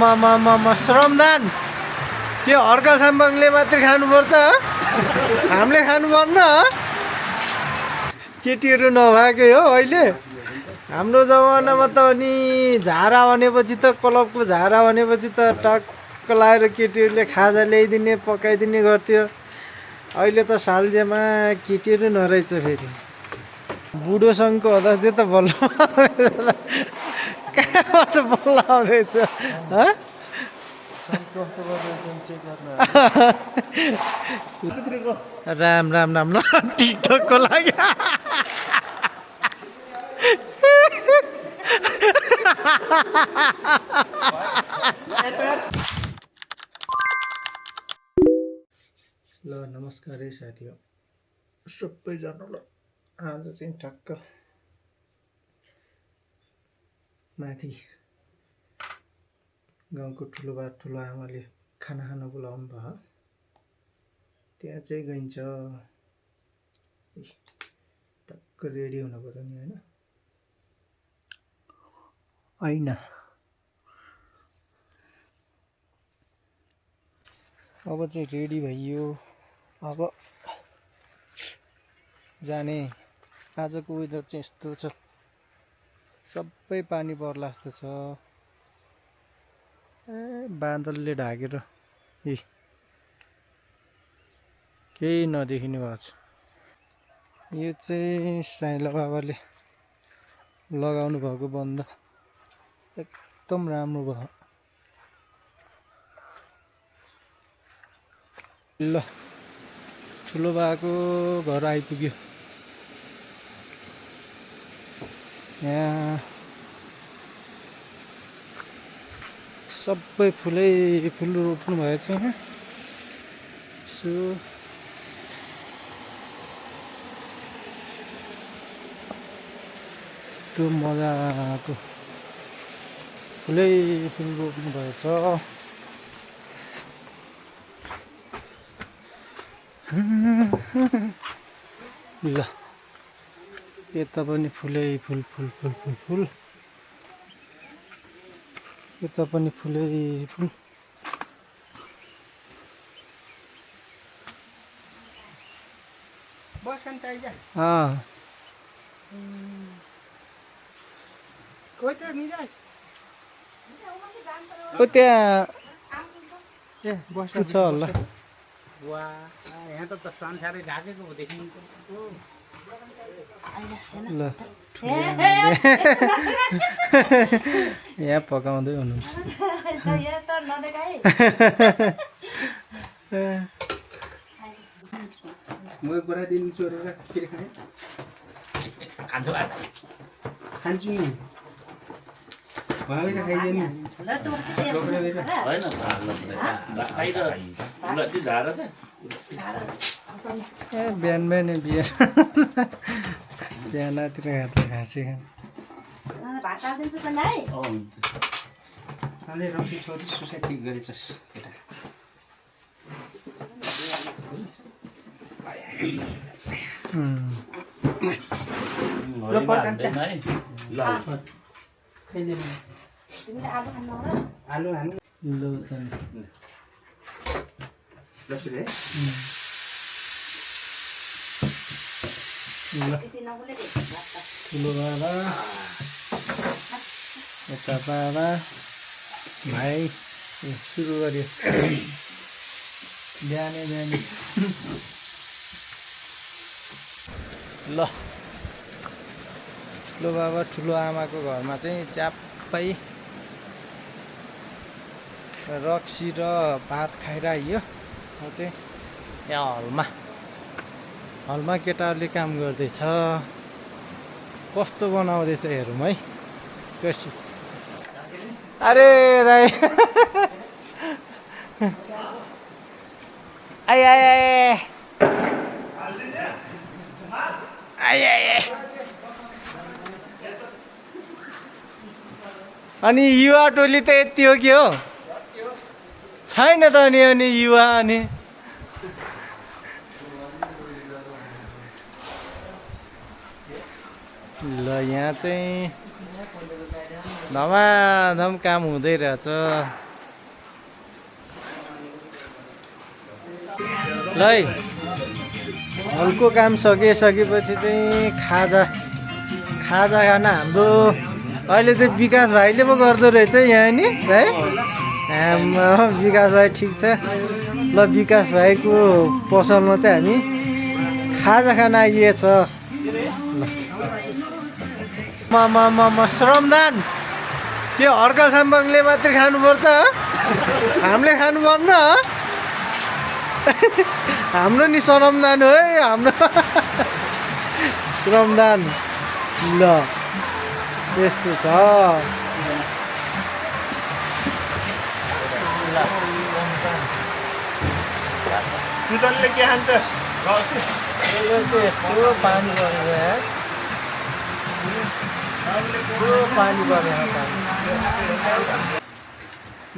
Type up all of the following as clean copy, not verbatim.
श्रमदान के हर्क साम्बाङले मात्रै खानुपर्छ हामीले खानु पर्न केटीहरू नभएकै हो अहिले हाम्रो जमानामा त अनि झारा भनेपछि त क्लबको झारा भनेपछि त टक्क लाएर केटीहरूले खाजा ल्याइदिने पकाइदिने गर्थ्यो अहिले त सालजेमा केटीहरू नरहेछ फेरि बुढोसँगको हुँदा चाहिँ त बल्ल कहाँबाट बल्ल आउँदैछ राम राम राम ल टिकटकको लागि ल नमस्कार है साथी सबैजनालाई आज चाहिँ ठक्क माथि गाउँको ठुलो बा ठुलो आमाले खाना खान बोलाउनु भयो त्यहाँ चाहिँ गइन्छ टक्क रेडी हुनु पर्छ नि होइन अब चाहिँ रेडी भइयो अब जाने आजको वेदर चाहिँ यस्तो छ सबै पानी पर्ला जस्तो छ बादलले ढाकेर केही नदेखिने भएको छ यो चाहिँ साइला बाबाले लगाउनु भएको बन्द एकदम राम्रो भयो ल ठुलो बाको घर आइपुग्यो यहाँ सबै फुलै फुल रोप्नु भएछ यहाँ सो यस्तो मजाको फुलै फुल रोप्नु भएछ ल यता पनि फुलै फुल फुल फुल फुल फुल यता पनि फुलै फुल त्यहाँ छ होला यहाँ त संसारै ढाकेको हो देखिन्छ ल यहाँ पकाउँदै हुनुहुन्छ म पुरा दिन चोरेर के खाएँ खान्छु नि खाइदियो नि बिहान बिहानै बिहान बिहानतिर घाँसी रक्सी छोरी सुसाइड ठिक गरेछस् केटा आलु हाल्नु ठुलो बाबा यता बाबा भाइ सुरु गर्यो बिहानै बिहानै ल ठुलो बाबा ठुलो आमाको घरमा चाहिँ च्याप्पै रक्सी र भात खाएर आइयो चाहिँ यहाँ हलमा केटाहरूले काम गर्दैछ कस्तो बनाउँदैछ हेरौँ है कसो अरे दाइ आइ आइ आइ आइ अनि युवा टोली त यति हो कि हो छैन त अनि युवा अनि ल यहाँ चाहिँ धमाधम काम हुँदै रहेछ ल है हलको काम सकेपछि चाहिँ खाजा खाना हाम्रो अहिले चाहिँ विकास भाइले पो गर्दो रहेछ यहाँ नि है विकास भाइ ठिक छ ल विकास भाइको पसलमा चाहिँ हामी खाजा खान आइएछ म श्रमदान त्यो हर्कल साम्बाङले मात्रै खानुपर्छ हामीले खानु पर्न हाम्रो नि श्रमदान हो है हाम्रो श्रमदान ल त्यस्तो छ दुधले के खान्छ यस्तो पानी परेको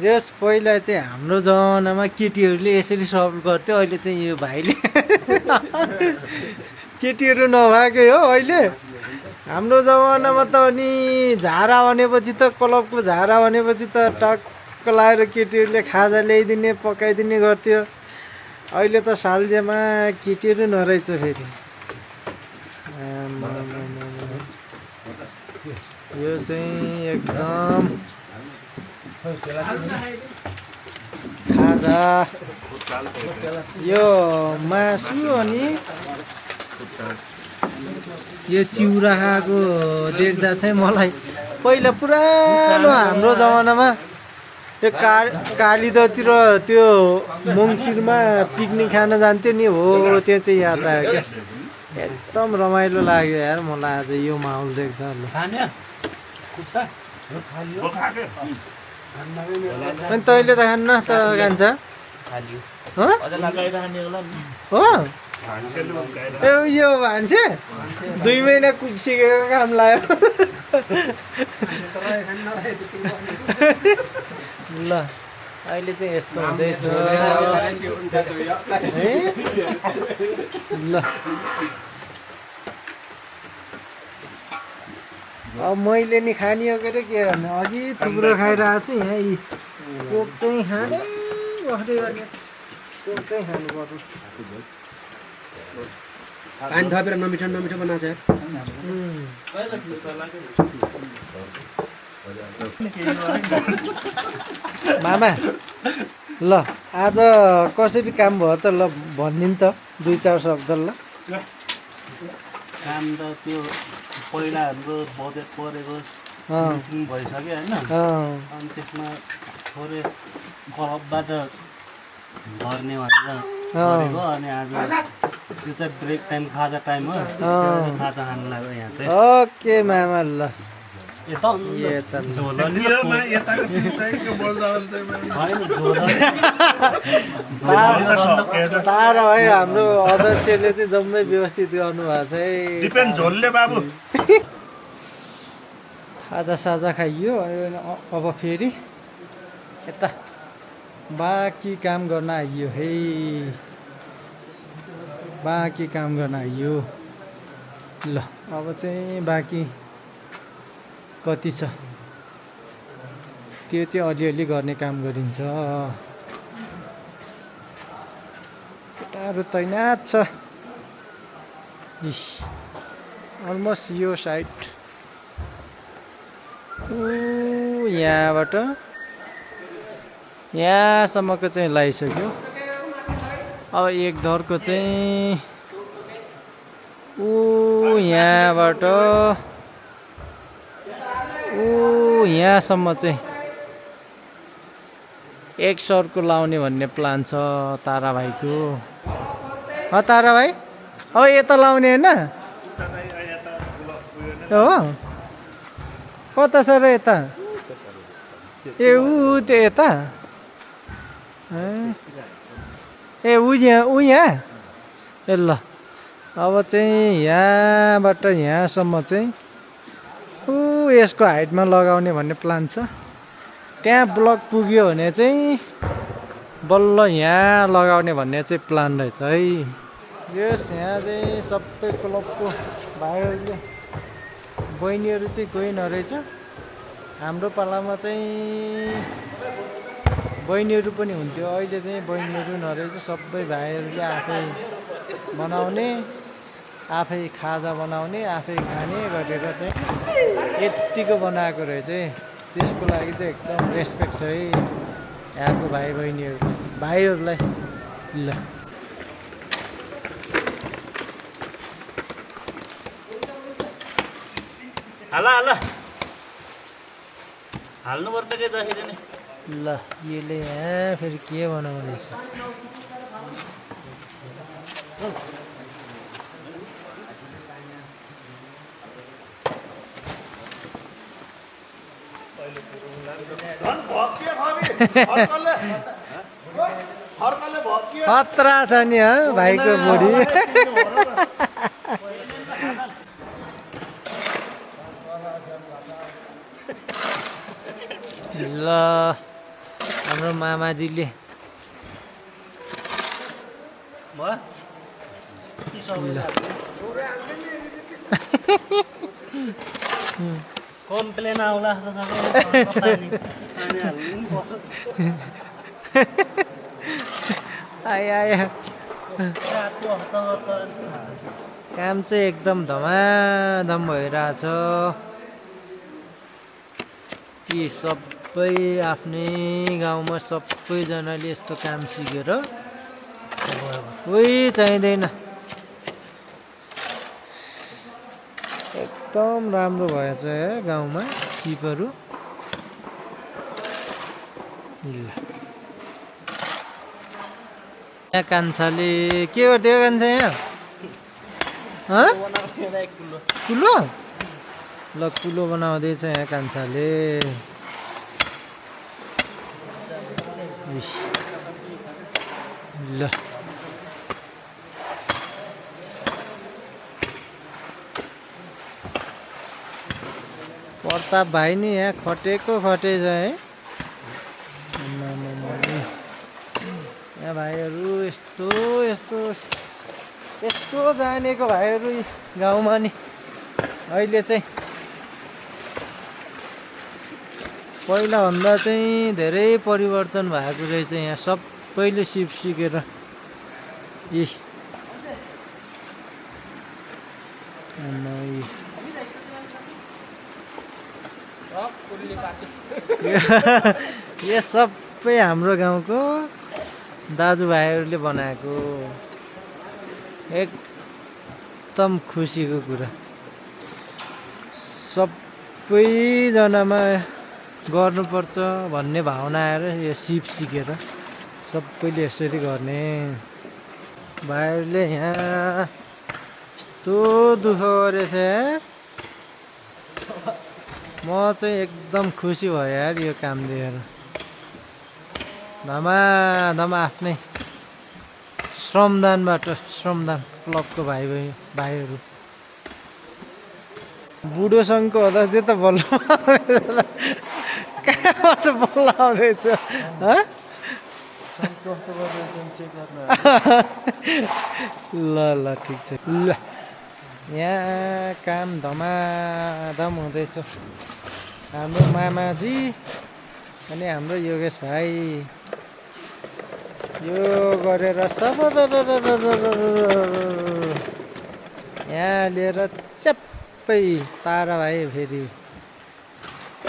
जस पहिला चाहिँ हाम्रो जमानामा केटीहरूले यसरी सल्भ गर्थ्यो अहिले चाहिँ यो भाइले केटीहरू नभएकै हो अहिले हाम्रो जमानामा त अनि झारा भनेपछि त क्लबको झारा भनेपछि त टक्क लाएर केटीहरूले खाजा ल्याइदिने पकाइदिने गर्थ्यो अहिले त सालजेमा केटीहरू नरहेछ फेरि यो चाहिँ एकदम खाजा यो मासु अनि यो चिउराको देख्दा चाहिँ मलाई पहिला पुरानो हाम्रो जमानामा त्यो कालिदतिर त्यो मङ्सिरमा पिकनिक खान जान्थ्यो नि हो त्यो चाहिँ याद आयो क्या एकदम रमाइलो लाग्यो यार मलाई आज यो माहौल देख्दा ल अनि तैँले त खान्न त खान्छ हो ए यो भान्से 2 महिना कुक सिकेको काम लाग्यो ल अहिले चाहिँ यस्तो हुँदैछ ल अब मैले नि खानी हो के के भन्ने अघि थुप्रो खाइरहेको छु यहाँ कोक चाहिँ खाँदै बस्दै गर्ने कोक चाहिँ खानु पर्यो पानी थपेर नमिठो नमिठो बनाएको छ मामा ल आज कसरी काम भयो त ल भनिदिनु त 2-4 शब्द ल काम त त्यो पहिला हाम्रो बजेट परेको भइसक्यो होइन अनि त्यसमा थोरै क्लबबाट गर्ने भनेर गरेको अनि आज त्यो चाहिँ ब्रेक टाइम खाजा टाइम हो खाजा खानु लाग्यो यहाँ चाहिँ ओके मामा ल तारा है हाम्रो अध्यक्षले चाहिँ जम्मै व्यवस्थित गर्नु भएको छ है झोलले बाबु खाजा साजा खाइयो अब फेरि यता बाँकी काम गर्न आइयो है बाँकी काम गर्न आइयो ल अब चाहिँ बाँकी कति छ त्यो चाहिँ अलिअलि गर्ने काम गरिन्छ केटाहरू तैनात छ अलमोस्ट यो साइड यहाँबाट यहाँसम्मको चाहिँ लगाइसक्यो अब एक धरको चाहिँ यहाँबाट यहाँसम्म चाहिँ एक सरको लाउने भन्ने प्लान छ तारा भाइको तारा भाइ अब यता लाउने होइन हो कता छ र यता ए त्यो यता ए यहाँ ए ल अब चाहिँ यहाँबाट यहाँसम्म चाहिँ यसको हाइटमा लगाउने भन्ने प्लान छ त्यहाँ ब्लक पुग्यो भने चाहिँ बल्ल यहाँ लगाउने भन्ने चाहिँ प्लान रहेछ है यस यहाँ चाहिँ सबै क्लबको भाइहरूले बहिनीहरू चाहिँ गइन रहेछ हाम्रो पालामा चाहिँ बहिनीहरू पनि हुन्थ्यो। अहिले चाहिँ बहिनीहरू नरहेछ, सबै भाइहरूले आफै बनाउने, आफै खाजा बनाउने, आफै खाने गरेर चाहिँ यत्तिको बनाएको रहेछ है। त्यसको लागि चाहिँ एकदम रेस्पेक्ट छ है यहाँको भाइ भाइहरूलाई। ल हाल्नुपर्छ के जसरी नै। ल यसले यहाँ फेरि के बनाउँदैछ? खतरा छ नि भाइको बुढी। ल हाम्रो मामाजीले कम्प्लेन आउला आयो काम चाहिँ एकदम धमाधम भइरहेछ। यी सबै आफ्नै गाउँमा सबैजनाले यस्तो काम सिकेर कोही चाहिँदैन। एकदम राम्रो भएछ गाउँमा सिपहरू। यहाँ कान्छाले के गर्थ्यो कान्छा यहाँ? कुलो? ल कुलो बनाउँदैछ यहाँ कान्छाले। ल प्रताप भाइ नि यहाँ खटेको खटे छ है। यहाँ भाइहरू यस्तो जानेको भाइहरू गाउँमा नि अहिले चाहिँ पहिलाभन्दा चाहिँ धेरै परिवर्तन भएको रहेछ। यहाँ सबैले सिप सिकेर यो सबै हाम्रो गाउँको दाजुभाइहरूले बनाएको एकदम खुसीको कुरा। सबैजनामा गर्नुपर्छ भन्ने भावना आएर यो सिप सिकेर सबैले यसरी गर्ने। भाइहरूले यहाँ यस्तो दुःख गरेछ यार। म चाहिँ एकदम खुसी भयो यार यो काम देखेर। धमाधम आफ्नै श्रमदान क्लबको भाइहरू बुढो सङ्घको हुँदा चाहिँ त बल्ल कहाँबाट बल्ल आउँदैछ? ल ठिक छ। ल यहाँ काम धमाधम हुँदैछ। हाम्रो मामाजी अनि हाम्रो योगेश भाइ यो गरेर यहाँ लिएर च्याप्पै तारा भाइ फेरि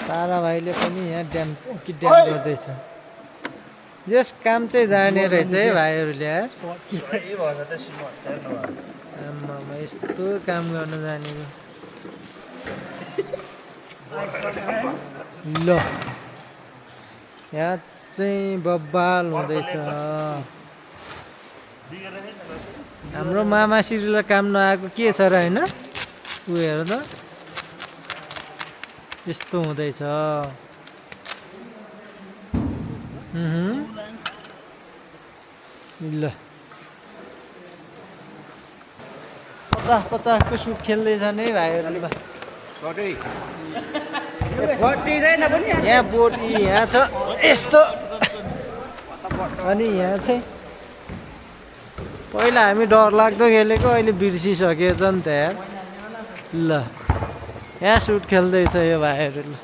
तारा भाइले पनि यहाँ ड्याम गर्दैछ। यस काम चाहिँ जाने रहेछ है भाइहरूले यार। आम्मामा यस्तो काम गर्न जानेको। ल यहाँ चाहिँ बब्बाल हुँदैछ। हाम्रो मामाश्रीलाई काम नआएको के छ र होइन? ऊ हेर त यस्तो हुँदैछ। ल 50-50 सुट खेल्दैछन् है भाइहरूले। यहाँ बोटी यहाँ छ यस्तो। अनि यहाँ चाहिँ पहिला हामी डर लाग्दो खेलेको अहिले बिर्सिसकेछ नि त यार। ल यहाँ सुट खेल्दैछ यो भाइहरूले।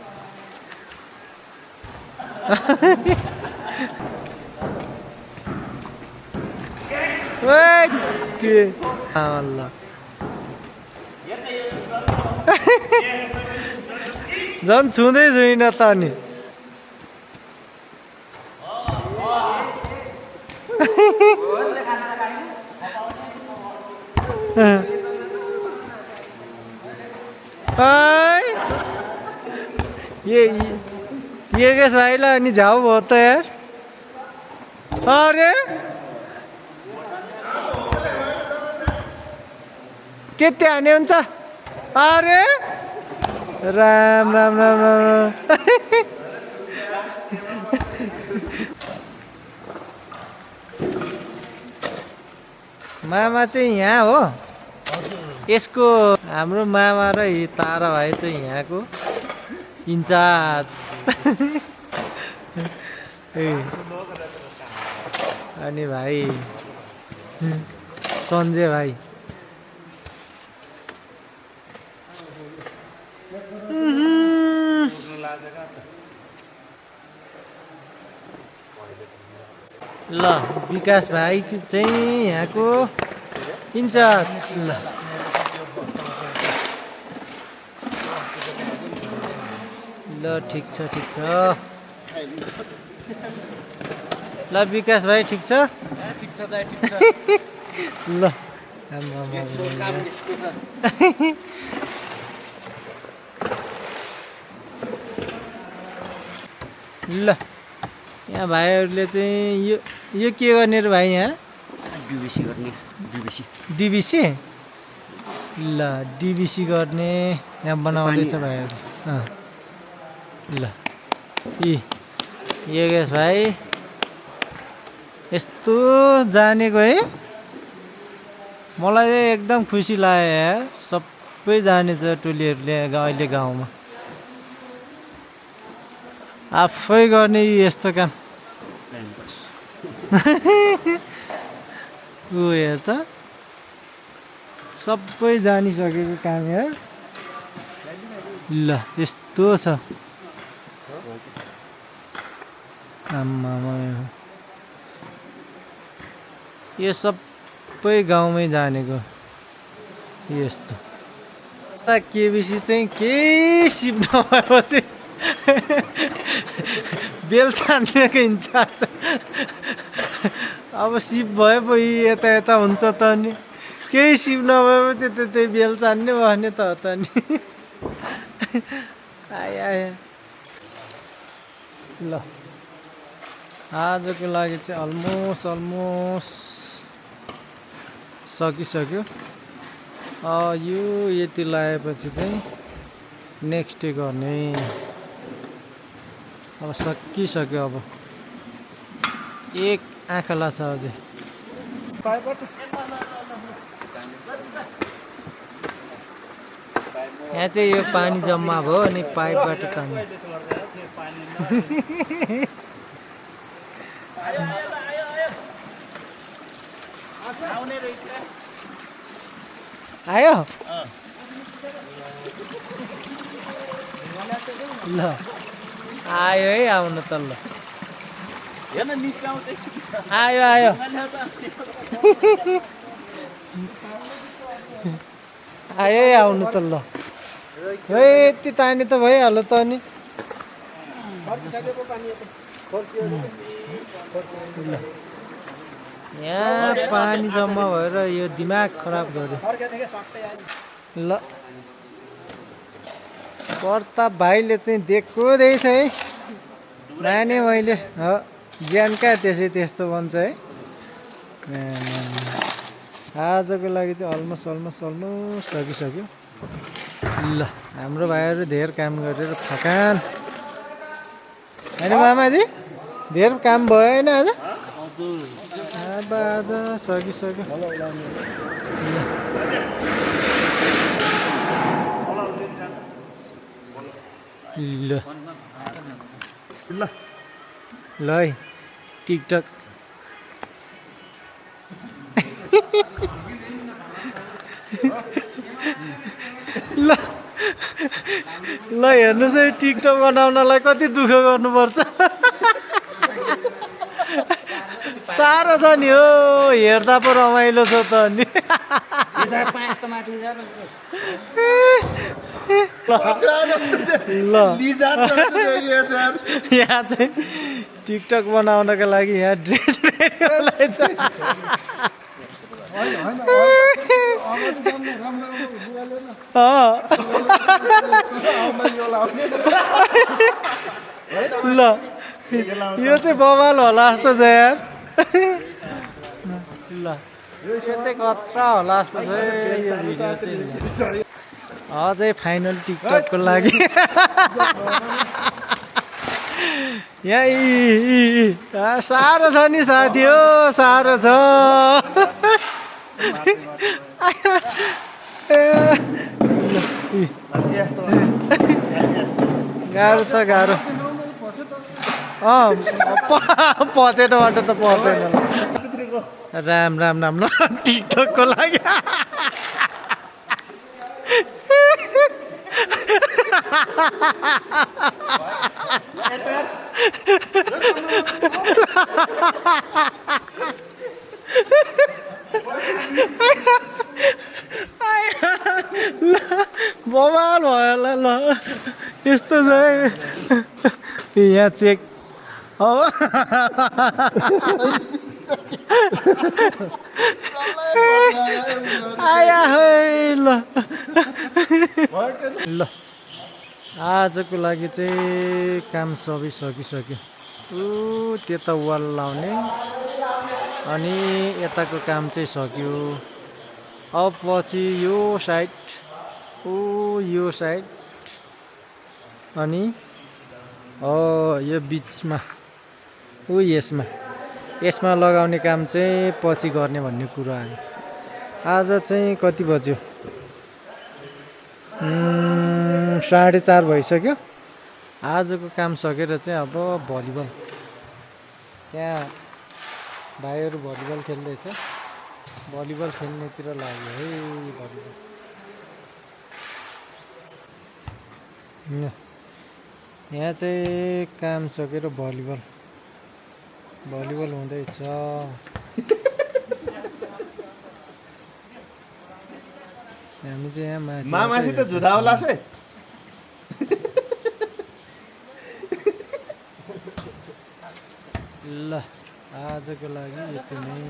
ल झन् छुँदै छुइनँ त नि ये केस भाइलाई अनि झाउ भयो त यार अरे त्यति हाने हुन्छ अरे राम राम राम राम मामा चाहिँ यहाँ हो यसको हाम्रो मामा र तारा भाइ चाहिँ यहाँको इन्चार्ज अनि भाइ सञ्जय भाइ ल विकास भाइ चाहिँ यहाँको इन्चार्ज ल ठिक छ ल विकास भाइ ठिक छ ल ल यहाँ भाइहरूले चाहिँ यो के गर्ने र भाइ यहाँ डिबिसी गर्ने डिबिसी ल डिबिसी गर्ने यहाँ बनाउँदैछ भाइहरू ल योगेश भाइ यस्तो जानेको है मलाई चाहिँ एकदम खुसी लाग्यो यार सबै जानेछ टोलीहरूले अहिले गाउँमा आफै गर्ने यस्तो काम ऊ हेर त सबै जानिसकेको काम यार ल यस्तो छ आम्मामा यो सबै गाउँमै जानेको यस्तो केबिसी चाहिँ केही सिप नभएपछि बेल छान्नेको इन्चार्ज अब सिप भए पो यता यता हुन्छ त नि केही सिप नभएपछि त्यही बेल छान्ने भन्ने त हो त नि आया ल आजको लागि चाहिँ अलमोस्ट सकिसक्यो यो यति लगाएपछि चाहिँ नेक्स्ट डे गर्ने अब सकिसक्यो अब एक आँखा लाग्छ अझै यहाँ चाहिँ यो पानी जम्मा भयो अनि पाइपबाट तान्यो आयो ल आयो है आउनु त ल आयो आयो आयो है आउनु त ल यति तानी त भइहाल्यो त नि यहाँ पानी जम्मा भएर यो दिमाग खराब गर्यो ल प्रताप भाइले चाहिँ दिएको रहेछ है नानी मैले ज्यान कहाँ त्यसै त्यस्तो बन्छ है आजको लागि चाहिँ अलमोस्ट सकिसक्यो ल हाम्रो भाइहरू धेर काम गरेर थकान होइन मामाजी धेर काम भयो होइन आज आज सकिसक्यो ल ल है टिकटक ल ल हेर्नुहोस् है टिकटक बनाउनलाई कति दुःख गर्नुपर्छ साह्रो छ नि हो हेर्दा पो रमाइलो छ त अनि ल यहाँ चाहिँ टिकटक बनाउनको लागि यहाँ ड्रेस रेडी छ ल यो चाहिँ बवाल होला जस्तो छ यार ल यो चाहिँ कत्रा होला जस्तो छ यो भिडियो चाहिँ अझै फाइनल टिकटकको लागि यहाँ साह्रो छ नि साथी हो साह्रो छ गाह्रो छ गाह्रो पचेटोबाट त पर्दैन राम राम राम ल टिकटकको लागि बवाल भयो ल ल यस्तो छ यहाँ चेक आया ल ल आजको लागि चाहिँ काम सबै सकिसक्यो त्यता वाल लाउने अनि यताको काम चाहिँ सक्यो अब पछि यो साइड यो साइड अनि यो बिचमा यसमा लगाउने काम चाहिँ पछि गर्ने भन्ने कुरा आयो आज चाहिँ कति बज्यो 4:30 भइसक्यो आजको काम सकेर चाहिँ अब भलिबल त्यहाँ भाइहरू भलिबल खेल्दैछ भलिबल खेल्नेतिर लाग्यो है भलिबल यहाँ चाहिँ काम सकेर भलिबल हुँदैछ हामी चाहिँ यहाँ मामासित जुधाउला से ल आजको लागि यति नै